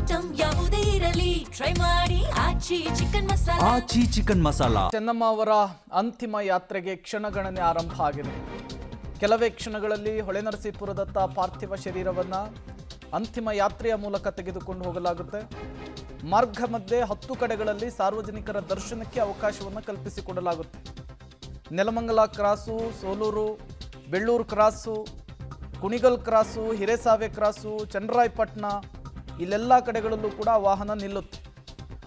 Item ಯಾವುದೇ ಇರಲಿ try ಮಾಡಿ ಆಚಿ ಚಿಕನ್ ಮಸಾಲಾ. ಚೆನ್ನಮ್ಮ ಅವರ ಅಂತಿಮ ಯಾತ್ರೆಗೆ ಕ್ಷಣಗಣನೆ ಆರಂಭ ಆಗಿದೆ. ಕೆಲವೇ ಕ್ಷಣಗಳಲ್ಲಿ ಹೊಳೆನರಸೀಪುರದತ್ತ ಪಾರ್ಥಿವ ಶರೀರವನ್ನು ಅಂತಿಮ ಯಾತ್ರೆಯ ಮೂಲಕ ತೆಗೆದುಕೊಂಡು ಹೋಗಲಾಗುತ್ತೆ. ಮಾರ್ಗ ಮಧ್ಯೆ 10 ಕಡೆಗಳಲ್ಲಿ ಸಾರ್ವಜನಿಕರ ದರ್ಶನಕ್ಕೆ ಅವಕಾಶವನ್ನು ಕಲ್ಪಿಸಿಕೊಡಲಾಗುತ್ತೆ. Nelamangala cross, Soluru, Bellur cross, Kunigal cross, Hiresave cross, Channarayapatna ಇಲ್ಲೆಲ್ಲ ಕಡೆಗಳಲ್ಲೂ ಕೂಡ ವಾಹನ ನಿಲ್ಲುತ್ತೆ.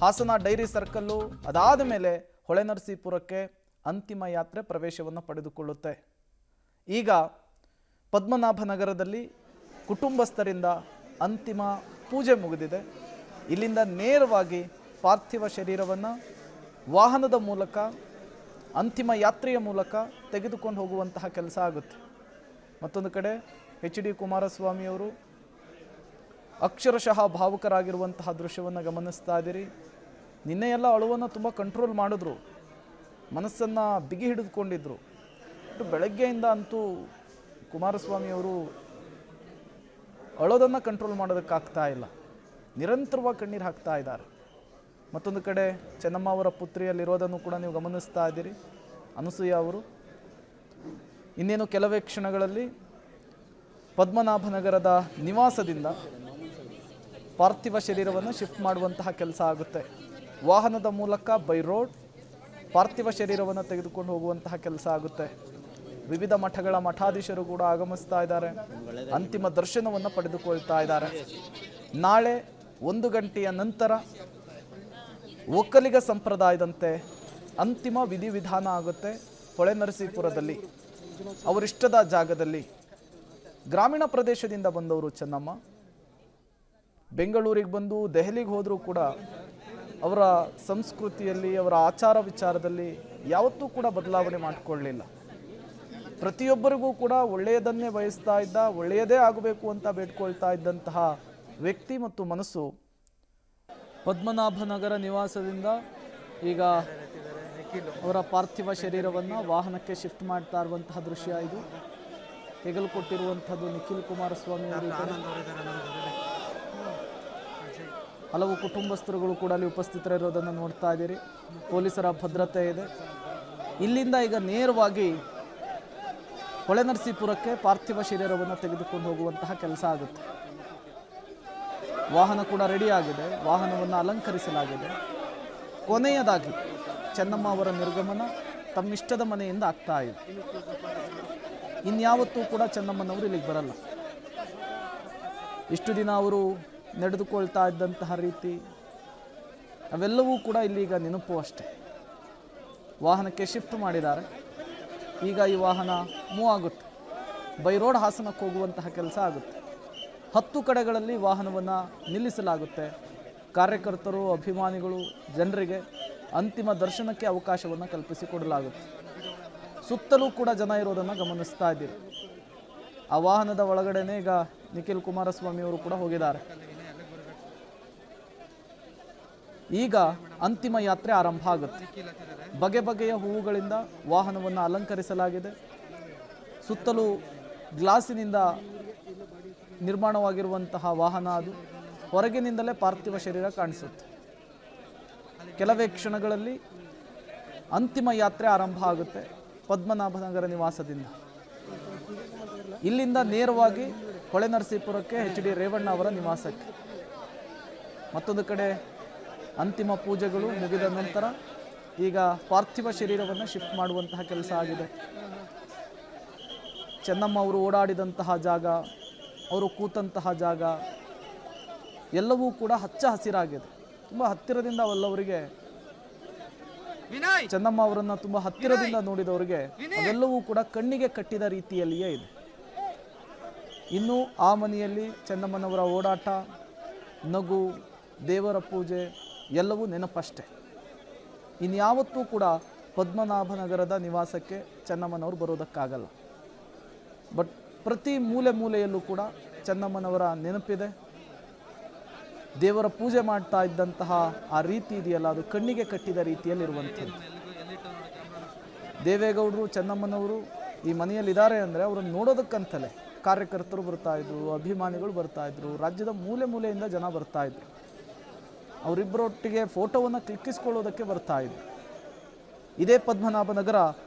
ಹಾಸನ ಡೈರಿ ಸರ್ಕಲ್ಲು ಅದಾದ ಮೇಲೆ ಹೊಳೆನರಸೀಪುರಕ್ಕೆ ಅಂತಿಮ ಯಾತ್ರೆ ಪ್ರವೇಶವನ್ನು ಪಡೆದುಕೊಳ್ಳುತ್ತೆ. ಈಗ ಪದ್ಮನಾಭನಗರದಲ್ಲಿ ಕುಟುಂಬಸ್ಥರಿಂದ ಅಂತಿಮ ಪೂಜೆ ಮುಗಿದಿದೆ. ಇಲ್ಲಿಂದ ನೇರವಾಗಿ ಪಾರ್ಥಿವ ಶರೀರವನ್ನು ವಾಹನದ ಮೂಲಕ ಅಂತಿಮ ಯಾತ್ರೆಯ ಮೂಲಕ ತೆಗೆದುಕೊಂಡು ಹೋಗುವಂತಹ ಕೆಲಸ ಆಗುತ್ತೆ. ಮತ್ತೊಂದು ಕಡೆ HD ಕುಮಾರಸ್ವಾಮಿಯವರು ಅಕ್ಷರಶಃ ಭಾವುಕರಾಗಿರುವಂತಹ ದೃಶ್ಯವನ್ನು ಗಮನಿಸ್ತಾ ಇದ್ದೀರಿ. ನಿನ್ನೆಯೆಲ್ಲ ಅಳುವನ್ನು ತುಂಬ ಕಂಟ್ರೋಲ್ ಮಾಡಿದ್ರು, ಮನಸ್ಸನ್ನು ಬಿಗಿ ಹಿಡಿದುಕೊಂಡಿದ್ರು. ಬಟ್ ಬೆಳಗ್ಗೆಯಿಂದ ಅಂತೂ ಕುಮಾರಸ್ವಾಮಿಯವರು ಅಳೋದನ್ನು ಕಂಟ್ರೋಲ್ ಮಾಡೋದಕ್ಕಾಗ್ತಾ ಇಲ್ಲ, ನಿರಂತರವಾಗಿ ಕಣ್ಣೀರು ಹಾಕ್ತಾ ಇದ್ದಾರೆ. ಮತ್ತೊಂದು ಕಡೆ ಚೆನ್ನಮ್ಮ ಅವರ ಪುತ್ರಿಯಲ್ಲಿರೋದನ್ನು ಕೂಡ ನೀವು ಗಮನಿಸ್ತಾ ಇದ್ದೀರಿ, ಅನಸೂಯ ಅವರು. ಇನ್ನೇನು ಕೆಲವೇ ಕ್ಷಣಗಳಲ್ಲಿ ಪದ್ಮನಾಭನಗರದ ನಿವಾಸದಿಂದ ಪಾರ್ಥಿವ ಶರೀರವನ್ನು ಶಿಫ್ಟ್ ಮಾಡುವಂತಹ ಕೆಲಸ ಆಗುತ್ತೆ. ವಾಹನದ ಮೂಲಕ ಬೈ ರೋಡ್ ಪಾರ್ಥಿವ ಶರೀರವನ್ನು ತೆಗೆದುಕೊಂಡು ಹೋಗುವಂತಹ ಕೆಲಸ ಆಗುತ್ತೆ. ವಿವಿಧ ಮಠಗಳ ಮಠಾಧೀಶರು ಕೂಡ ಆಗಮಿಸ್ತಾ ಇದ್ದಾರೆ, ಅಂತಿಮ ದರ್ಶನವನ್ನು ಪಡೆದುಕೊಳ್ತಾ ಇದ್ದಾರೆ. ನಾಳೆ 1 ಗಂಟೆಯ ನಂತರ ಒಕ್ಕಲಿಗ ಸಂಪ್ರದಾಯದಂತೆ ಅಂತಿಮ ವಿಧಿವಿಧಾನ ಆಗುತ್ತೆ. ಹೊಳೆನರಸೀಪುರದಲ್ಲಿ ಅವರಿಷ್ಟದ ಜಾಗದಲ್ಲಿ ಗ್ರಾಮೀಣ ಪ್ರದೇಶದಿಂದ ಬಂದವರು ಚೆನ್ನಮ್ಮ ಬೆಂಗಳೂರಿಗೆ ಬಂದು ದೆಹಲಿಗೆ ಹೋದರೂ ಕೂಡ ಅವರ ಸಂಸ್ಕೃತಿಯಲ್ಲಿ, ಅವರ ಆಚಾರ ವಿಚಾರದಲ್ಲಿ ಯಾವತ್ತೂ ಕೂಡ ಬದಲಾವಣೆ ಮಾಡಿಕೊಳ್ಳಲಿಲ್ಲ. ಪ್ರತಿಯೊಬ್ಬರಿಗೂ ಕೂಡ ಒಳ್ಳೆಯದನ್ನೇ ಬಯಸ್ತಾ ಇದ್ದ, ಒಳ್ಳೆಯದೇ ಆಗಬೇಕು ಅಂತ ಬೇಡ್ಕೊಳ್ತಾ ಇದ್ದಂತಹ ವ್ಯಕ್ತಿ ಮತ್ತು ಮನಸ್ಸು. ಪದ್ಮನಾಭನಗರ ನಿವಾಸದಿಂದ ಈಗ ಅವರ ಪಾರ್ಥಿವ ಶರೀರವನ್ನು ವಾಹನಕ್ಕೆ ಶಿಫ್ಟ್ ಮಾಡ್ತಾ ಇರುವಂತಹ ದೃಶ್ಯ ಇದು. ಹೆಗಲು ಕೊಟ್ಟಿರುವಂಥದ್ದು ನಿಖಿಲ್ ಕುಮಾರಸ್ವಾಮಿ ಅವರು. ಹಲವು ಕುಟುಂಬಸ್ಥರುಗಳು ಕೂಡ ಅಲ್ಲಿ ಉಪಸ್ಥಿತರಿರೋದನ್ನು ನೋಡ್ತಾ ಇದ್ದೀರಿ. ಪೊಲೀಸರ ಭದ್ರತೆ ಇದೆ. ಇಲ್ಲಿಂದ ಈಗ ನೇರವಾಗಿ ಹೊಳೆನರಸೀಪುರಕ್ಕೆ ಪಾರ್ಥಿವ ಶರೀರವನ್ನು ತೆಗೆದುಕೊಂಡು ಹೋಗುವಂತಹ ಕೆಲಸ ಆಗುತ್ತೆ. ವಾಹನ ಕೂಡ ರೆಡಿ ಆಗಿದೆ, ವಾಹನವನ್ನು ಅಲಂಕರಿಸಲಾಗಿದೆ. ಕೊನೆಯದಾಗಿ ಚೆನ್ನಮ್ಮ ಅವರ ನಿರ್ಗಮನ ತಮ್ಮಿಷ್ಟದ ಮನೆಯಿಂದ ಆಗ್ತಾ ಇದೆ. ಇನ್ಯಾವತ್ತೂ ಕೂಡ ಚೆನ್ನಮ್ಮನವರು ಇಲ್ಲಿಗೆ ಬರಲ್ಲ. ಇಷ್ಟು ದಿನ ಅವರು ನಡೆದುಕೊಳ್ತಾ ಇದ್ದಂತಹ ರೀತಿ ಅವೆಲ್ಲವೂ ಕೂಡ ಇಲ್ಲಿಗ ನೆನಪು ಅಷ್ಟೆ. ವಾಹನಕ್ಕೆ ಶಿಫ್ಟ್ ಮಾಡಿದ್ದಾರೆ. ಈಗ ಈ ವಾಹನ ಮೂವ್ ಆಗುತ್ತೆ, ಬೈ ರೋಡ್ ಹಾಸನಕ್ಕೆ ಹೋಗುವಂತಹ ಕೆಲಸ ಆಗುತ್ತೆ. 10 ಕಡೆಗಳಲ್ಲಿ ವಾಹನವನ್ನು ನಿಲ್ಲಿಸಲಾಗುತ್ತೆ. ಕಾರ್ಯಕರ್ತರು, ಅಭಿಮಾನಿಗಳು, ಜನರಿಗೆ ಅಂತಿಮ ದರ್ಶನಕ್ಕೆ ಅವಕಾಶವನ್ನು ಕಲ್ಪಿಸಿಕೊಡಲಾಗುತ್ತೆ. ಸುತ್ತಲೂ ಕೂಡ ಜನ ಇರೋದನ್ನು ಗಮನಿಸ್ತಾ ಇದ್ದೀರಿ. ಆ ವಾಹನದ ಒಳಗಡೆನೇ ಈಗ ನಿಖಿಲ್ ಕುಮಾರಸ್ವಾಮಿ ಅವರು ಕೂಡ ಹೋಗಿದ್ದಾರೆ. ಈಗ ಅಂತಿಮ ಯಾತ್ರೆ ಆರಂಭ ಆಗುತ್ತೆ. ಬಗೆ ಬಗೆಯ ಹೂವುಗಳಿಂದ ವಾಹನವನ್ನು ಅಲಂಕರಿಸಲಾಗಿದೆ. ಸುತ್ತಲೂ ಗ್ಲಾಸಿನಿಂದ ನಿರ್ಮಾಣವಾಗಿರುವಂತಹ ವಾಹನ ಅದು. ಹೊರಗಿನಿಂದಲೇ ಪಾರ್ಥಿವ ಶರೀರ ಕಾಣಿಸುತ್ತೆ. ಕೆಲವೇ ಕ್ಷಣಗಳಲ್ಲಿ ಅಂತಿಮ ಯಾತ್ರೆ ಆರಂಭ ಆಗುತ್ತೆ ಪದ್ಮನಾಭನಗರ ನಿವಾಸದಿಂದ. ಇಲ್ಲಿಂದ ನೇರವಾಗಿ ಹೊಳೆನರಸೀಪುರಕ್ಕೆ HD ರೇವಣ್ಣ ಅವರ ನಿವಾಸಕ್ಕೆ. ಮತ್ತೊಂದು ಕಡೆ ಅಂತಿಮ ಪೂಜೆಗಳು ಮುಗಿದ ನಂತರ ಈಗ ಪಾರ್ಥಿವ ಶರೀರವನ್ನು ಶಿಫ್ಟ್ ಮಾಡುವಂತಹ ಕೆಲಸ ಆಗಿದೆ. ಚೆನ್ನಮ್ಮ ಅವರು ಓಡಾಡಿದಂತಹ ಜಾಗ, ಅವರು ಕೂತಂತಹ ಜಾಗ ಎಲ್ಲವೂ ಕೂಡ ಹಚ್ಚ ಹಸಿರಾಗಿದೆ. ತುಂಬ ಹತ್ತಿರದಿಂದ ಅವರಿಗೆ ಚೆನ್ನಮ್ಮ ಅವರನ್ನು ತುಂಬ ಹತ್ತಿರದಿಂದ ನೋಡಿದವರಿಗೆ ಅವೆಲ್ಲವೂ ಕೂಡ ಕಣ್ಣಿಗೆ ಕಟ್ಟಿದ ರೀತಿಯಲ್ಲಿಯೇ ಇದೆ. ಇನ್ನು ಆ ಮನೆಯಲ್ಲಿ ಚೆನ್ನಮ್ಮನವರ ಓಡಾಟ, ನಗು, ದೇವರ ಪೂಜೆ ಎಲ್ಲವೂ ನೆನಪಷ್ಟೆ. ಇನ್ಯಾವತ್ತೂ ಕೂಡ ಪದ್ಮನಾಭನಗರದ ನಿವಾಸಕ್ಕೆ ಚೆನ್ನಮ್ಮನವರು ಬರೋದಕ್ಕಾಗಲ್ಲ. ಬಟ್ ಪ್ರತಿ ಮೂಲೆಯಲ್ಲೂ ಕೂಡ ಚೆನ್ನಮ್ಮನವರ ನೆನಪಿದೆ. ದೇವರ ಪೂಜೆ ಮಾಡ್ತಾ ಇದ್ದಂತಹ ಆ ರೀತಿ ಇದೆಯಲ್ಲ, ಅದು ಕಣ್ಣಿಗೆ ಕಟ್ಟಿದ ರೀತಿಯಲ್ಲಿರುವಂಥದ್ದು. ದೇವೇಗೌಡರು, ಚೆನ್ನಮ್ಮನವರು ಈ ಮನೆಯಲ್ಲಿದ್ದಾರೆ ಅಂದರೆ ಅವರನ್ನು ನೋಡೋದಕ್ಕಂತಲೇ ಕಾರ್ಯಕರ್ತರು ಬರ್ತಾಯಿದ್ರು, ಅಭಿಮಾನಿಗಳು ಬರ್ತಾಯಿದ್ರು, ರಾಜ್ಯದ ಮೂಲೆಯಿಂದ ಜನ ಬರ್ತಾಯಿದ್ರು. ಅವರಿಬ್ಬರೊಟ್ಟಿಗೆ ಫೋಟೋವನ್ನು ಕ್ಲಿಕ್ಕಿಸ್ಕೊಳ್ಳೋದಕ್ಕೆ ಬರ್ತಾ ಇದ್ರು. ಇದೇ ಪದ್ಮನಾಭನಗರ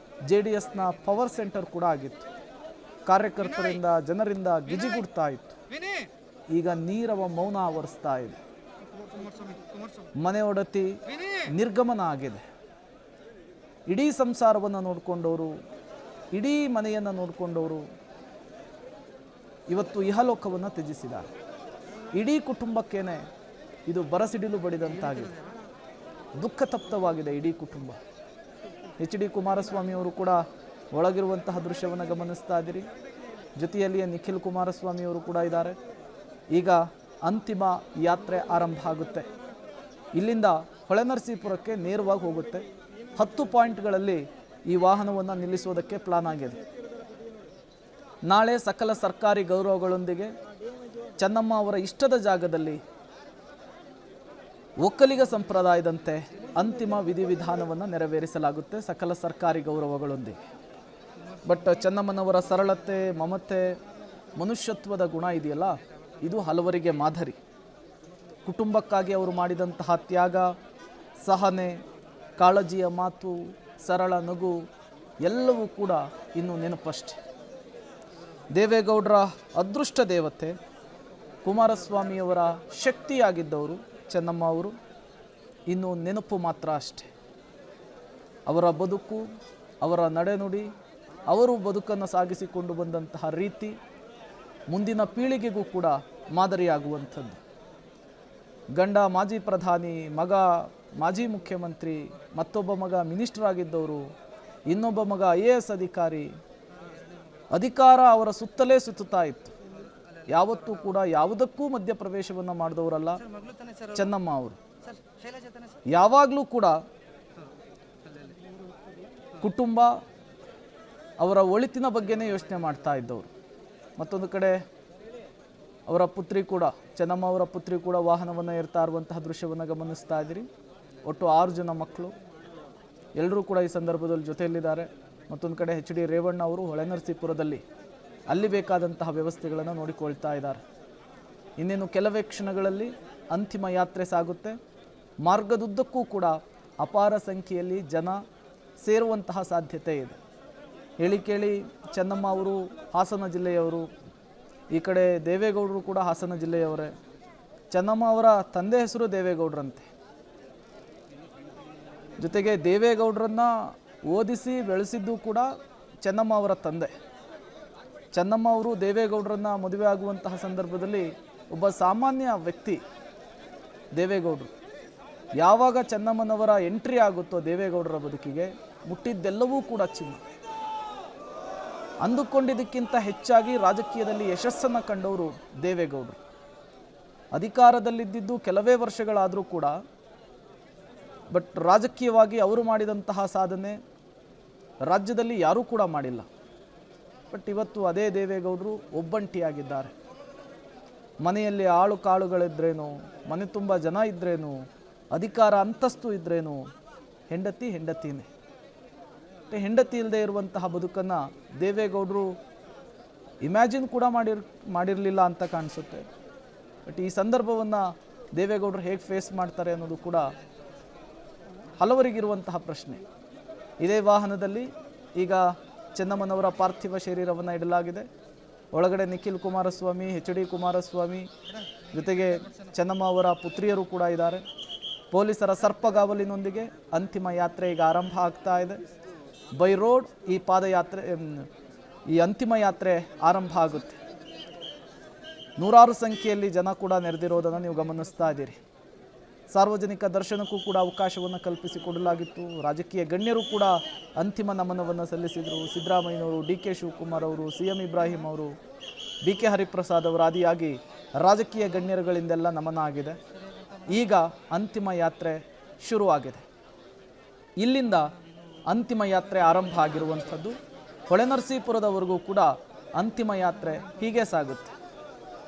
JDSನ ಪವರ್ ಸೆಂಟರ್ ಕೂಡ ಆಗಿತ್ತು. ಕಾರ್ಯಕರ್ತರಿಂದ ಜನರಿಂದ ಗಿಜಿಗುಡ್ತಾ ಇತ್ತು. ಈಗ ನೀರವ ಮೌನ ಆವರಿಸ್ತಾ ಇದೆ. ಮನೆ ಒಡತಿ ನಿರ್ಗಮನ ಆಗಿದೆ. ಇಡೀ ಸಂಸಾರವನ್ನು ನೋಡಿಕೊಂಡವರು, ಇಡೀ ಮನೆಯನ್ನು ನೋಡಿಕೊಂಡವರು ಇವತ್ತು ಇಹಲೋಕವನ್ನು ತ್ಯಜಿಸಿದ್ದಾರೆ. ಇಡೀ ಕುಟುಂಬಕ್ಕೇನೆ ಇದು ಬರಸಿಡಿಲು ಬಡಿದಂತಾಗಿದೆ. ದುಃಖ ತಪ್ತವಾಗಿದೆ ಇಡೀ ಕುಟುಂಬ. HD ಕುಮಾರಸ್ವಾಮಿ ಅವರು ಕೂಡ ಒಳಗಿರುವಂತಹ ದೃಶ್ಯವನ್ನು ಗಮನಿಸ್ತಾ ಇದ್ದೀರಿ. ಜೊತೆಯಲ್ಲಿಯೇ ನಿಖಿಲ್ ಕುಮಾರಸ್ವಾಮಿ ಅವರು ಕೂಡ ಇದ್ದಾರೆ. ಈಗ ಅಂತಿಮ ಯಾತ್ರೆ ಆರಂಭ ಆಗುತ್ತೆ. ಇಲ್ಲಿಂದ ಹೊಳೆನರಸೀಪುರಕ್ಕೆ ನೇರವಾಗಿ ಹೋಗುತ್ತೆ. 10 ಪಾಯಿಂಟ್ಗಳಲ್ಲಿ ಈ ವಾಹನವನ್ನು ನಿಲ್ಲಿಸೋದಕ್ಕೆ ಪ್ಲಾನ್ ಆಗಿದೆ. ನಾಳೆ ಸಕಲ ಸರ್ಕಾರಿ ಗೌರವಗಳೊಂದಿಗೆ ಚೆನ್ನಮ್ಮ ಅವರ ಇಷ್ಟದ ಜಾಗದಲ್ಲಿ ಒಕ್ಕಲಿಗ ಸಂಪ್ರದಾಯದಂತೆ ಅಂತಿಮ ವಿಧಿವಿಧಾನವನ್ನು ನೆರವೇರಿಸಲಾಗುತ್ತೆ ಸಕಲ ಸರ್ಕಾರಿ ಗೌರವಗಳೊಂದಿಗೆ. ಬಟ್ ಚೆನ್ನಮ್ಮನವರ ಸರಳತೆ, ಮಮತೆ, ಮನುಷ್ಯತ್ವದ ಗುಣ ಇದೆಯಲ್ಲ, ಇದು ಹಲವರಿಗೆ ಮಾದರಿ. ಕುಟುಂಬಕ್ಕಾಗಿ ಅವರು ಮಾಡಿದಂತಹ ತ್ಯಾಗ, ಸಹನೆ, ಕಾಳಜಿಯ ಮಾತು, ಸರಳ ನಗು ಎಲ್ಲವೂ ಕೂಡ ಇನ್ನು ನೆನಪಷ್ಟೆ. ದೇವೇಗೌಡರ ಅದೃಷ್ಟ ದೇವತೆ, ಕುಮಾರಸ್ವಾಮಿಯವರ ಶಕ್ತಿಯಾಗಿದ್ದವರು ಚೆನ್ನಮ್ಮ ಅವರು ಇನ್ನು ನೆನಪು ಮಾತ್ರ ಅಷ್ಟೆ. ಅವರ ಬದುಕು, ಅವರ ನಡೆನುಡಿ, ಅವರು ಬದುಕನ್ನು ಸಾಗಿಸಿಕೊಂಡು ಬಂದಂತಹ ರೀತಿ ಮುಂದಿನ ಪೀಳಿಗೆಗೂ ಕೂಡ ಮಾದರಿಯಾಗುವಂಥದ್ದು. ಗಂಡ ಮಾಜಿ ಪ್ರಧಾನಿ, ಮಗ ಮಾಜಿ ಮುಖ್ಯಮಂತ್ರಿ, ಮತ್ತೊಬ್ಬ ಮಗ ಮಿನಿಸ್ಟರ್ ಆಗಿದ್ದವರು, ಇನ್ನೊಬ್ಬ ಮಗ IAS ಅಧಿಕಾರಿ. ಅಧಿಕಾರ ಅವರ ಸುತ್ತಲೇ ಸುತ್ತುತ್ತಾ ಇತ್ತು. ಯಾವತ್ತೂ ಕೂಡ ಯಾವುದಕ್ಕೂ ಮಧ್ಯಪ್ರವೇಶವನ್ನು ಮಾಡಿದವರಲ್ಲ ಚೆನ್ನಮ್ಮ ಅವರು. ಯಾವಾಗಲೂ ಕೂಡ ಕುಟುಂಬ, ಅವರ ಒಳಿತಿನ ಬಗ್ಗೆನೇ ಯೋಚನೆ ಮಾಡ್ತಾ ಇದ್ದವರು. ಮತ್ತೊಂದು ಕಡೆ ಅವರ ಪುತ್ರಿ ಕೂಡ, ಚೆನ್ನಮ್ಮ ಅವರ ಪುತ್ರಿ ಕೂಡ ವಾಹನವನ್ನು ಏರ್ತಾ ಇರುವಂತಹ ದೃಶ್ಯವನ್ನು ಗಮನಿಸ್ತಾ ಇದ್ದೀರಿ. ಒಟ್ಟು 6 ಜನ ಮಕ್ಕಳು, ಎಲ್ಲರೂ ಕೂಡ ಈ ಸಂದರ್ಭದಲ್ಲಿ ಜೊತೆಯಲ್ಲಿದ್ದಾರೆ. ಮತ್ತೊಂದು ಕಡೆ HD ರೇವಣ್ಣ ಅವರು ಹೊಳೆನರಸೀಪುರದಲ್ಲಿ ಅಲ್ಲಿ ಬೇಕಾದಂತಹ ವ್ಯವಸ್ಥೆಗಳನ್ನು ನೋಡಿಕೊಳ್ತಾ ಇದ್ದಾರೆ. ಇನ್ನೇನು ಕೆಲವೇ ಕ್ಷಣಗಳಲ್ಲಿ ಅಂತಿಮ ಯಾತ್ರೆ ಸಾಗುತ್ತೆ. ಮಾರ್ಗದುದ್ದಕ್ಕೂ ಕೂಡ ಅಪಾರ ಸಂಖ್ಯೆಯಲ್ಲಿ ಜನ ಸೇರುವಂತಹ ಸಾಧ್ಯತೆ ಇದೆ. ಹೇಳಿ ಕೇಳಿ ಚೆನ್ನಮ್ಮ ಅವರು ಹಾಸನ ಜಿಲ್ಲೆಯವರು, ಈ ಕಡೆ ದೇವೇಗೌಡರು ಕೂಡ ಹಾಸನ ಜಿಲ್ಲೆಯವರೇ. ಚೆನ್ನಮ್ಮ ಅವರ ತಂದೆ ಹೆಸರು ದೇವೇಗೌಡರಂತೆ. ಜೊತೆಗೆ ದೇವೇಗೌಡರನ್ನ ಓದಿಸಿ ಬೆಳೆಸಿದ್ದು ಕೂಡ ಚೆನ್ನಮ್ಮ ಅವರ ತಂದೆ. ಚೆನ್ನಮ್ಮ ಅವರು ದೇವೇಗೌಡರನ್ನ ಮದುವೆ ಆಗುವಂತಹ ಸಂದರ್ಭದಲ್ಲಿ ಒಬ್ಬ ಸಾಮಾನ್ಯ ವ್ಯಕ್ತಿ ದೇವೇಗೌಡರು. ಯಾವಾಗ ಚೆನ್ನಮ್ಮನವರ ಎಂಟ್ರಿ ಆಗುತ್ತೋ ದೇವೇಗೌಡರ ಬದುಕಿಗೆ, ಮುಟ್ಟಿದ್ದೆಲ್ಲವೂ ಕೂಡ ಚಿನ್ನ. ಅಂದುಕೊಂಡಿದ್ದಕ್ಕಿಂತ ಹೆಚ್ಚಾಗಿ ರಾಜಕೀಯದಲ್ಲಿ ಯಶಸ್ಸನ್ನು ಕಂಡವರು ದೇವೇಗೌಡರು. ಅಧಿಕಾರದಲ್ಲಿದ್ದಿದ್ದು ಕೆಲವೇ ವರ್ಷಗಳಾದರೂ ಕೂಡ, ಬಟ್ ರಾಜಕೀಯವಾಗಿ ಅವರು ಮಾಡಿದಂತಹ ಸಾಧನೆ ರಾಜ್ಯದಲ್ಲಿ ಯಾರೂ ಕೂಡ ಮಾಡಿಲ್ಲ. ಬಟ್ ಇವತ್ತು ಅದೇ ದೇವೇಗೌಡರು ಒಬ್ಬಂಟಿಯಾಗಿದ್ದಾರೆ. ಮನೆಯಲ್ಲಿ ಆಳು ಕಾಳುಗಳಿದ್ರೇನು, ಮನೆ ತುಂಬ ಜನ ಇದ್ರೇನು, ಅಧಿಕಾರ ಅಂತಸ್ತು ಇದ್ರೇನು, ಹೆಂಡತಿನೇ. ಹೆಂಡತಿ ಇಲ್ಲದೆ ಇರುವಂತಹ ಬದುಕನ್ನು ದೇವೇಗೌಡರು ಇಮ್ಯಾಜಿನ್ ಕೂಡ ಮಾಡಿರಲಿಲ್ಲ ಅಂತ ಕಾಣಿಸುತ್ತೆ. ಬಟ್ ಈ ಸಂದರ್ಭವನ್ನು ದೇವೇಗೌಡರು ಹೇಗೆ ಫೇಸ್ ಮಾಡ್ತಾರೆ ಅನ್ನೋದು ಕೂಡ ಹಲವರಿಗಿರುವಂತಹ ಪ್ರಶ್ನೆ. ಇದೇ ವಾಹನದಲ್ಲಿ ಈಗ ಚೆನ್ನಮ್ಮನವರ ಪಾರ್ಥಿವ ಶರೀರವನ್ನು ಇಡಲಾಗಿದೆ. ಒಳಗಡೆ ನಿಖಿಲ್ ಕುಮಾರಸ್ವಾಮಿ, HD ಕುಮಾರಸ್ವಾಮಿ, ಜೊತೆಗೆ ಚೆನ್ನಮ್ಮ ಅವರ ಪುತ್ರಿಯರು ಕೂಡ ಇದ್ದಾರೆ. ಪೊಲೀಸರ ಸರ್ಪಗಾವಲಿನೊಂದಿಗೆ ಅಂತಿಮ ಯಾತ್ರೆ ಈಗ ಆರಂಭ ಆಗ್ತಾ ಇದೆ. ಬೈ ರೋಡ್ ಈ ಪಾದಯಾತ್ರೆ, ಈ ಅಂತಿಮ ಯಾತ್ರೆ ಆರಂಭ ಆಗುತ್ತೆ. ನೂರಾರು ಸಂಖ್ಯೆಯಲ್ಲಿ ಜನ ಕೂಡ ನೆರೆದಿರೋದನ್ನು ನೀವು ಗಮನಿಸ್ತಾ ಇದ್ದೀರಿ. ಸಾರ್ವಜನಿಕ ದರ್ಶನಕ್ಕೂ ಕೂಡ ಅವಕಾಶವನ್ನು ಕಲ್ಪಿಸಿಕೊಡಲಾಗಿತ್ತು. ರಾಜಕೀಯ ಗಣ್ಯರು ಕೂಡ ಅಂತಿಮ ನಮನವನ್ನು ಸಲ್ಲಿಸಿದರು. ಸಿದ್ದರಾಮಯ್ಯನವರು, DK ಶಿವಕುಮಾರ್ ಅವರು, CM ಇಬ್ರಾಹಿಂ ಅವರು, BK ಹರಿಪ್ರಸಾದ್ ಅವರು ಆದಿಯಾಗಿ ರಾಜಕೀಯ ಗಣ್ಯರುಗಳಿಂದೆಲ್ಲ ನಮನ ಆಗಿದೆ. ಈಗ ಅಂತಿಮ ಯಾತ್ರೆ ಶುರುವಾಗಿದೆ. ಇಲ್ಲಿಂದ ಅಂತಿಮ ಯಾತ್ರೆ ಆರಂಭ ಆಗಿರುವಂಥದ್ದು. ಹೊಳೆನರಸೀಪುರದವರೆಗೂ ಕೂಡ ಅಂತಿಮ ಯಾತ್ರೆ ಹೀಗೆ ಸಾಗುತ್ತೆ.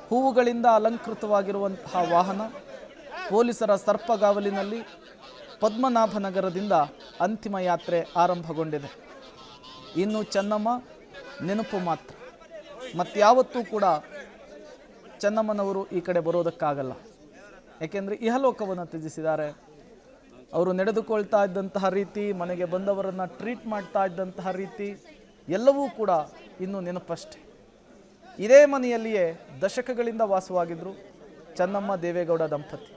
ಹೂವುಗಳಿಂದ ಅಲಂಕೃತವಾಗಿರುವಂತಹ ವಾಹನ ಪೊಲೀಸರ ಸರ್ಪಗಾವಲಿನಲ್ಲಿ ಪದ್ಮನಾಭನಗರದಿಂದ ಅಂತಿಮ ಯಾತ್ರೆ ಆರಂಭಗೊಂಡಿದೆ. ಇನ್ನು ಚೆನ್ನಮ್ಮ ನೆನಪು ಮಾತ್ರ. ಮತ್ಯಾವತ್ತೂ ಕೂಡ ಚೆನ್ನಮ್ಮನವರು ಈ ಕಡೆ ಬರೋದಕ್ಕಾಗಲ್ಲ. ಯಾಕೆಂದರೆ ಇಹಲೋಕವನ್ನು ತ್ಯಜಿಸಿದ್ದಾರೆ. ಅವರು ನಡೆದುಕೊಳ್ತಾ ಇದ್ದಂತಹ ರೀತಿ, ಮನೆಗೆ ಬಂದವರನ್ನು ಟ್ರೀಟ್ ಮಾಡ್ತಾ ಇದ್ದಂತಹ ರೀತಿ ಎಲ್ಲವೂ ಕೂಡ ಇನ್ನೂ ನೆನಪಷ್ಟೆ. ಇದೇ ಮನೆಯಲ್ಲಿಯೇ ದಶಕಗಳಿಂದ ವಾಸವಾಗಿದ್ದರು ಚೆನ್ನಮ್ಮ ದೇವೇಗೌಡ ದಂಪತಿ.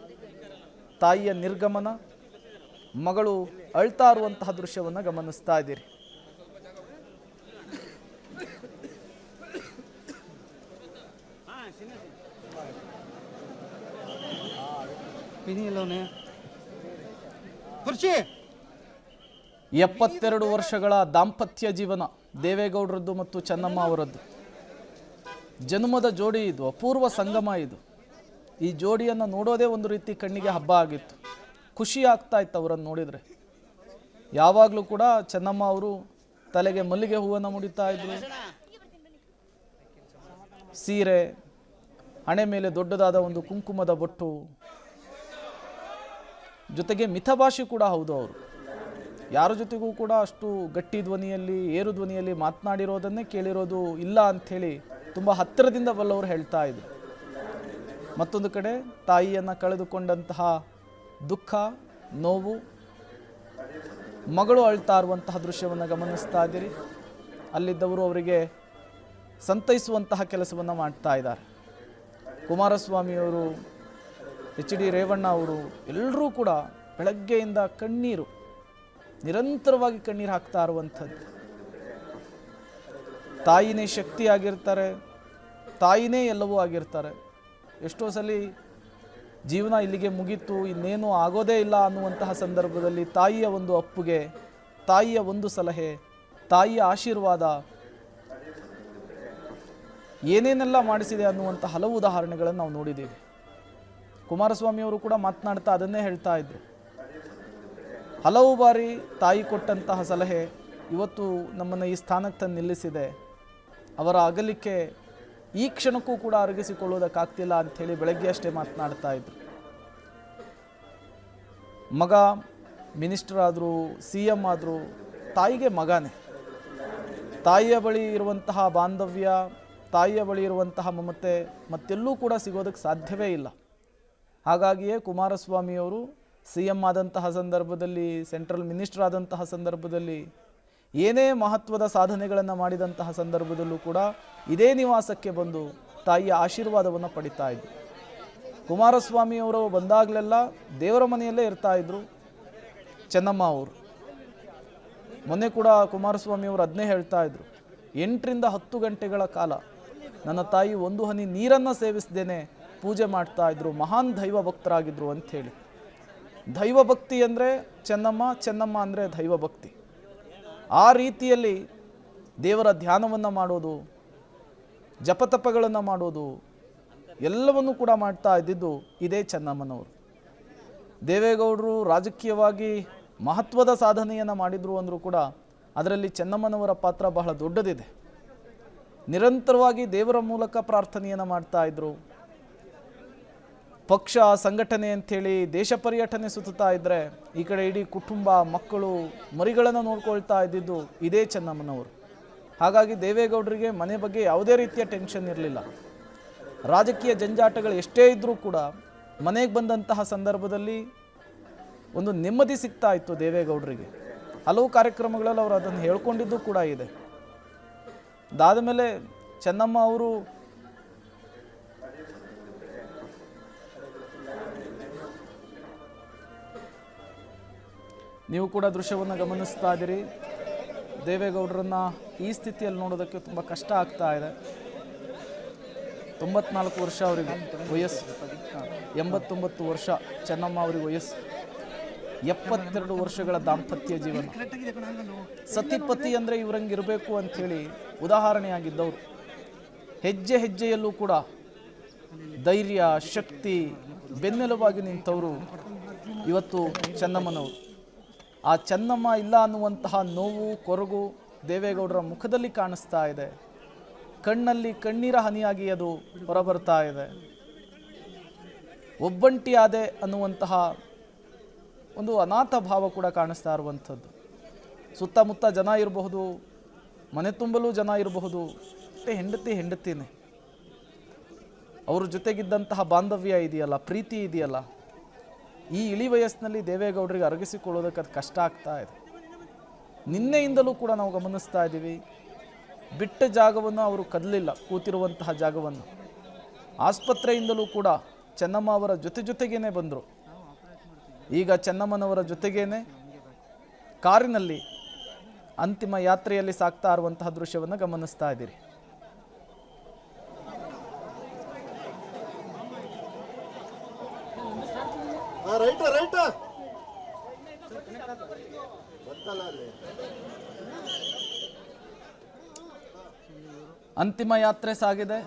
ತಾಯಿಯ ನಿರ್ಗಮನ, ಮಗಳು ಅಳ್ತಾ ಇರುವಂತಹ ದೃಶ್ಯವನ್ನು ಗಮನಿಸ್ತಾ ಇದ್ದೀರಿ. ಕುರ್ಚಿ 72 ವರ್ಷಗಳ ದಾಂಪತ್ಯ ಜೀವನ ದೇವೇಗೌಡರದ್ದು ಮತ್ತು ಚೆನ್ನಮ್ಮ ಅವರದ್ದು. ಜನ್ಮದ ಜೋಡಿ ಇದು, ಅಪೂರ್ವ ಸಂಗಮ ಇದು. ಈ ಜೋಡಿಯನ್ನು ನೋಡೋದೇ ಒಂದು ರೀತಿ ಕಣ್ಣಿಗೆ ಹಬ್ಬ ಆಗಿತ್ತು. ಖುಷಿ ಆಗ್ತಾ ಇತ್ತು ಅವರನ್ನು ನೋಡಿದರೆ. ಯಾವಾಗಲೂ ಕೂಡ ಚೆನ್ನಮ್ಮ ಅವರು ತಲೆಗೆ ಮಲ್ಲಿಗೆ ಹೂವನ್ನು ಮುಡಿತಾ ಇದ್ರು, ಸೀರೆ, ಹಣೆ ಮೇಲೆ ದೊಡ್ಡದಾದ ಒಂದು ಕುಂಕುಮದ ಬೊಟ್ಟು, ಜೊತೆಗೆ ಮಿತಭಾಷಿ ಕೂಡ ಹೌದು. ಅವರು ಯಾರ ಜೊತೆಗೂ ಕೂಡ ಅಷ್ಟು ಗಟ್ಟಿ ಧ್ವನಿಯಲ್ಲಿ, ಏರು ಧ್ವನಿಯಲ್ಲಿ ಮಾತನಾಡಿರೋದನ್ನೇ ಕೇಳಿರೋದು ಇಲ್ಲ ಅಂಥೇಳಿ ತುಂಬ ಹತ್ತಿರದಿಂದ ಬಲ್ಲವರು ಹೇಳ್ತಾ ಇದ್ರು. ಮತ್ತೊಂದು ಕಡೆ ತಾಯಿಯನ್ನು ಕಳೆದುಕೊಂಡಂತಹ ದುಃಖ, ನೋವು, ಮಗಳು ಅಳ್ತಾ ಇರುವಂತಹ ದೃಶ್ಯವನ್ನು ಗಮನಿಸ್ತಾ ಇದ್ದೀರಿ. ಅಲ್ಲಿದ್ದವರು ಅವರಿಗೆ ಸಂತೈಸುವಂತಹ ಕೆಲಸವನ್ನು ಮಾಡ್ತಾ ಇದ್ದಾರೆ. ಕುಮಾರಸ್ವಾಮಿಯವರು, ಎಚ್ ಡಿ ರೇವಣ್ಣ ಅವರು ಎಲ್ಲರೂ ಕೂಡ ಬೆಳಗ್ಗೆಯಿಂದ ಕಣ್ಣೀರು, ನಿರಂತರವಾಗಿ ಕಣ್ಣೀರು ಹಾಕ್ತಾ ಇರುವಂಥದ್ದು. ತಾಯಿನೇ ಶಕ್ತಿ ಆಗಿರ್ತಾರೆ, ತಾಯಿನೇ ಎಲ್ಲವೂ ಆಗಿರ್ತಾರೆ. ಎಷ್ಟೋ ಸಲ ಜೀವನ ಇಲ್ಲಿಗೆ ಮುಗೀತು, ಇನ್ನೇನು ಆಗೋದೇ ಇಲ್ಲ ಅನ್ನುವಂತಹ ಸಂದರ್ಭದಲ್ಲಿ ತಾಯಿಯ ಒಂದು ಅಪ್ಪುಗೆ, ತಾಯಿಯ ಒಂದು ಸಲಹೆ, ತಾಯಿಯ ಆಶೀರ್ವಾದ ಏನೇನೆಲ್ಲ ಮಾಡಿಸಿದೆ ಅನ್ನುವಂಥ ಹಲವು ಉದಾಹರಣೆಗಳನ್ನು ನಾವು ನೋಡಿದ್ದೀವಿ. ಕುಮಾರಸ್ವಾಮಿಯವರು ಕೂಡ ಮಾತನಾಡ್ತಾ ಅದನ್ನೇ ಹೇಳ್ತಾ ಇದ್ರು. ಹಲವು ಬಾರಿ ತಾಯಿ ಕೊಟ್ಟಂತಹ ಸಲಹೆ ಇವತ್ತು ನಮ್ಮನ್ನು ಈ ಸ್ಥಾನಕ್ಕೆ ತಂದು ನಿಲ್ಲಿಸಿದೆ. ಅವರ ಅಗಲಿಕೆ ಈ ಕ್ಷಣಕ್ಕೂ ಕೂಡ ಅರಗಿಸಿಕೊಳ್ಳೋದಕ್ಕಾಗ್ತಿಲ್ಲ ಅಂಥೇಳಿ ಬೆಳಗ್ಗೆ ಅಷ್ಟೇ ಮಾತನಾಡ್ತಾ ಇದ್ರು. ಮಗ ಮಿನಿಸ್ಟರ್ ಆದರೂ, CM ಆದರೂ, ತಾಯಿಗೆ ಮಗನೇ. ತಾಯಿಯ ಬಳಿ ಇರುವಂತಹ ಬಾಂಧವ್ಯ, ತಾಯಿಯ ಬಳಿ ಇರುವಂತಹ ಮಮತೆ ಮತ್ತೆಲ್ಲೂ ಕೂಡ ಸಿಗೋದಕ್ಕೆ ಸಾಧ್ಯವೇ ಇಲ್ಲ. ಹಾಗಾಗಿಯೇ ಕುಮಾರಸ್ವಾಮಿಯವರು CM ಆದಂತಹ ಸಂದರ್ಭದಲ್ಲಿ, ಸೆಂಟ್ರಲ್ ಮಿನಿಸ್ಟರ್ ಆದಂತಹ ಸಂದರ್ಭದಲ್ಲಿ, ಏನೇ ಮಹತ್ವದ ಸಾಧನೆಗಳನ್ನು ಮಾಡಿದಂತಹ ಸಂದರ್ಭದಲ್ಲೂ ಕೂಡ ಇದೇ ನಿವಾಸಕ್ಕೆ ಬಂದು ತಾಯಿಯ ಆಶೀರ್ವಾದವನ್ನು ಪಡಿತಾ ಇದ್ರು. ಕುಮಾರಸ್ವಾಮಿಯವರು ಬಂದಾಗಲೆಲ್ಲ ದೇವರ ಮನೆಯಲ್ಲೇ ಇರ್ತಾ ಇದ್ರು ಚೆನ್ನಮ್ಮ ಅವರು. ಮೊನ್ನೆ ಕೂಡ ಕುಮಾರಸ್ವಾಮಿಯವರು ಅದನ್ನೇ ಹೇಳ್ತಾ ಇದ್ರು, 8 ರಿಂದ 10 ಗಂಟೆಗಳ ಕಾಲ ನನ್ನ ತಾಯಿ ಒಂದು ಹನಿ ನೀರನ್ನು ಸೇವಿಸದೇನೆ ಪೂಜೆ ಮಾಡ್ತಾ ಇದ್ರು. ಮಹಾನ್ ದೈವ ಭಕ್ತರಾಗಿದ್ರು ಅಂಥೇಳಿ. ದೈವ ಭಕ್ತಿ ಅಂದರೆ ಚೆನ್ನಮ್ಮ, ಚೆನ್ನಮ್ಮ ಅಂದರೆ ದೈವ ಭಕ್ತಿ. ಆ ರೀತಿಯಲ್ಲಿ ದೇವರ ಧ್ಯಾನವನ್ನು ಮಾಡೋದು, ಜಪತಪಗಳನ್ನು ಮಾಡೋದು ಎಲ್ಲವನ್ನೂ ಕೂಡ ಮಾಡ್ತಾ ಇದ್ದಿದ್ದು ಇದೇ ಚೆನ್ನಮ್ಮನವರು. ದೇವೇಗೌಡರು ರಾಜಕೀಯವಾಗಿ ಮಹತ್ವದ ಸಾಧನೆಯನ್ನು ಮಾಡಿದರು ಅಂದರೂ ಕೂಡ ಅದರಲ್ಲಿ ಚೆನ್ನಮ್ಮನವರ ಪಾತ್ರ ಬಹಳ ದೊಡ್ಡದಿದೆ. ನಿರಂತರವಾಗಿ ದೇವರ ಮೂಲಕ ಪ್ರಾರ್ಥನೆಯನ್ನು ಮಾಡ್ತಾ ಇದ್ರು. ಪಕ್ಷ ಸಂಘಟನೆ ಅಂಥೇಳಿ ದೇಶ ಪರ್ಯಟನೆ ಸುತ್ತಾ ಇದ್ದರೆ ಈ ಕಡೆ ಇಡೀ ಕುಟುಂಬ, ಮಕ್ಕಳು, ಮರಿಗಳನ್ನು ನೋಡ್ಕೊಳ್ತಾ ಇದ್ದಿದ್ದು ಇದೇ ಚೆನ್ನಮ್ಮನವರು. ಹಾಗಾಗಿ ದೇವೇಗೌಡರಿಗೆ ಮನೆ ಬಗ್ಗೆ ಯಾವುದೇ ರೀತಿಯ ಟೆನ್ಷನ್ ಇರಲಿಲ್ಲ. ರಾಜಕೀಯ ಜಂಜಾಟಗಳು ಎಷ್ಟೇ ಇದ್ದರೂ ಕೂಡ ಮನೆಗೆ ಬಂದಂತಹ ಸಂದರ್ಭದಲ್ಲಿ ಒಂದು ನೆಮ್ಮದಿ ಸಿಗ್ತಾ ಇತ್ತು ದೇವೇಗೌಡರಿಗೆ. ಹಲವು ಕಾರ್ಯಕ್ರಮಗಳಲ್ಲಿ ಅವರು ಅದನ್ನು ಹೇಳ್ಕೊಂಡಿದ್ದು ಕೂಡ ಇದೆ. ಅದಾದ ಮೇಲೆ ಚೆನ್ನಮ್ಮ ಅವರು ನೀವು ಕೂಡ ದೃಶ್ಯವನ್ನು ಗಮನಿಸ್ತಾ ಇದ್ದೀರಿ. ದೇವೇಗೌಡರನ್ನು ಈ ಸ್ಥಿತಿಯಲ್ಲಿ ನೋಡೋದಕ್ಕೆ ತುಂಬ ಕಷ್ಟ ಆಗ್ತಾ ಇದೆ. 94 ವರ್ಷ ಅವರಿಗೆ ವಯಸ್ಸು, 89 ವರ್ಷ ಚೆನ್ನಮ್ಮ ಅವರಿಗೆ ವಯಸ್ಸು. 72 ವರ್ಷಗಳ ದಾಂಪತ್ಯ ಜೀವನ. ಸತಿಪತಿ ಅಂದರೆ ಇವರಂಗೆ ಇರಬೇಕು ಅಂಥೇಳಿ ಉದಾಹರಣೆಯಾಗಿದ್ದವರು. ಹೆಜ್ಜೆ ಹೆಜ್ಜೆಯಲ್ಲೂ ಕೂಡ ಧೈರ್ಯ, ಶಕ್ತಿ, ಬೆನ್ನೆಲುಬಾಗಿ ನಿಂತವರು ಇವತ್ತು ಚೆನ್ನಮ್ಮನವರು. ಆ ಚೆನ್ನಮ್ಮ ಇಲ್ಲ ಅನ್ನುವಂತಹ ನೋವು, ಕೊರಗು ದೇವೇಗೌಡರ ಮುಖದಲ್ಲಿ ಕಾಣಿಸ್ತಾ ಇದೆ. ಕಣ್ಣಲ್ಲಿ ಕಣ್ಣೀರ ಹನಿಯಾಗಿ ಅದು ಹೊರಬರ್ತಾ ಇದೆ. ಒಬ್ಬಂಟಿಯಾದೆ ಅನ್ನುವಂತಹ ಒಂದು ಅನಾಥ ಭಾವ ಕೂಡ ಕಾಣಿಸ್ತಾ ಇರುವಂಥದ್ದು. ಸುತ್ತಮುತ್ತ ಜನ ಇರಬಹುದು, ಮನೆ ತುಂಬಲೂ ಜನ ಇರಬಹುದು, ಹೆಂಡತಿನೇ. ಅವ್ರ ಜೊತೆಗಿದ್ದಂತಹ ಬಾಂಧವ್ಯ ಇದೆಯಲ್ಲ, ಪ್ರೀತಿ ಇದೆಯಲ್ಲ, ಈ ಇಳಿ ವಯಸ್ಸಿನಲ್ಲಿ ದೇವೇಗೌಡರಿಗೆ ಅರಗಿಸಿಕೊಳ್ಳೋದಕ್ಕೆ ಅದು ಕಷ್ಟ ಆಗ್ತಾ ಇದೆ. ನಿನ್ನೆಯಿಂದಲೂ ಕೂಡ ನಾವು ಗಮನಿಸ್ತಾ ಇದ್ದೀವಿ, ಬಿಟ್ಟ ಜಾಗವನ್ನು ಅವರು ಕದಲಿಲ್ಲ, ಕೂತಿರುವಂತಹ ಜಾಗವನ್ನು. ಆಸ್ಪತ್ರೆಯಿಂದಲೂ ಕೂಡ ಚೆನ್ನಮ್ಮ ಅವರ ಜೊತೆಗೇನೆ ಬಂದರು. ಈಗ ಚೆನ್ನಮ್ಮನವರ ಜೊತೆಗೇನೆ ಕಾರಿನಲ್ಲಿ ಅಂತಿಮ ಯಾತ್ರೆಯಲ್ಲಿ ಸಾಗ್ತಾ ಇರುವಂತಹ ದೃಶ್ಯವನ್ನು ಗಮನಿಸ್ತಾ ಇದ್ದೀರಿ. ಅಂತಿಮ ಯಾತ್ರೆ ಸಾಗಿದೆ.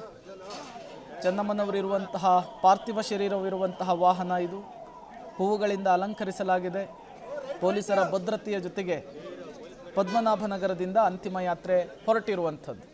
ಚೆನ್ನಮ್ಮನವರಿರುವಂತಹ ಪಾರ್ಥಿವ ಶರೀರವಿರುವಂತಹ ವಾಹನ ಇದು. ಹೂವುಗಳಿಂದ ಅಲಂಕರಿಸಲಾಗಿದೆ. ಪೊಲೀಸರ ಭದ್ರತೆಯ ಜೊತೆಗೆ ಪದ್ಮನಾಭನಗರದಿಂದ ಅಂತಿಮ ಯಾತ್ರೆ ಹೊರಟಿರುವಂಥದ್ದು.